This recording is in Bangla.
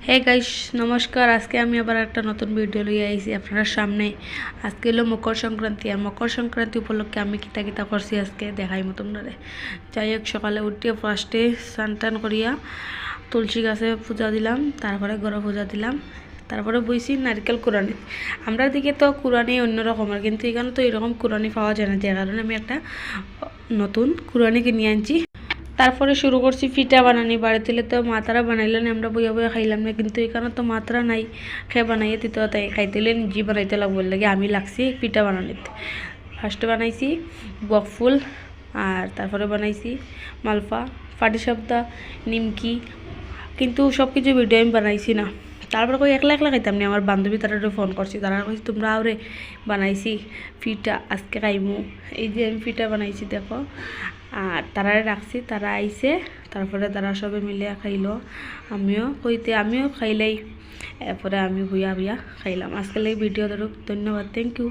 হে গাইস, নমস্কার। আজকে আমি আবার একটা নতুন ভিডিও লইয়া আইছি আপনার সামনে। আজকে হলো মকর সংক্রান্তি, আর মকর সংক্রান্তি উপলক্ষে আমি কিতা কিতা করছি আজকে দেখাইমু তোমরা। যাই হোক, সকালে উঠিয়ে ফার্স্টে স্নান টান করিয়া তুলসী গাছে পূজা দিলাম, তারপরে ঘরে পূজা দিলাম, তারপরে বইছি নারকেল কুরানি। আমরা দিকে তো কুরানি অন্যরকমের, কিন্তু এখানে তো এরকম কুরানি পাওয়া যায় না, যে কারণে আমি একটা নতুন কুরানি কিনে আনছি। তারপরে শুরু করছি পিঠা বানানি। বাড়িতে তো মাতারা বানাইলেন, আমরা বইয়া বইয়া খাইলাম না, কিন্তু এখানে তো মাত্রা নাই, খেয়ে বানাইয়ে দিতে তাই খাইতেলে নিজে বানাইতে লাগবো, লাগে আমি লাগছি পিঠা বানানিতে। ফার্স্টে বানাইছি বকফুল, আর তারপরে বানাইছি মালপা, পাটিসাপটা, নিমকি, কিন্তু সব কিছু ভিডিও আমি বানাইছি না। তারপরে কই একলা একলা খাইতাম না, আমার বান্ধবী তারা ফোন করছি, তারা কইছি তোমরা আরে বানাইছি পিঠা আজকে খাইমু। এই যে আমি পিঠা বানাইছি দেখো, আর তারারে রাখছি, তারা আইছে, তারপরে তারা সবে মিলে খাইলো, আমিও খাইলাই, এরপরে আমি বুয়া বুয়া খাইলাম। আজকের এই ভিডিও ধরো, ধন্যবাদ, থ্যাংক ইউ।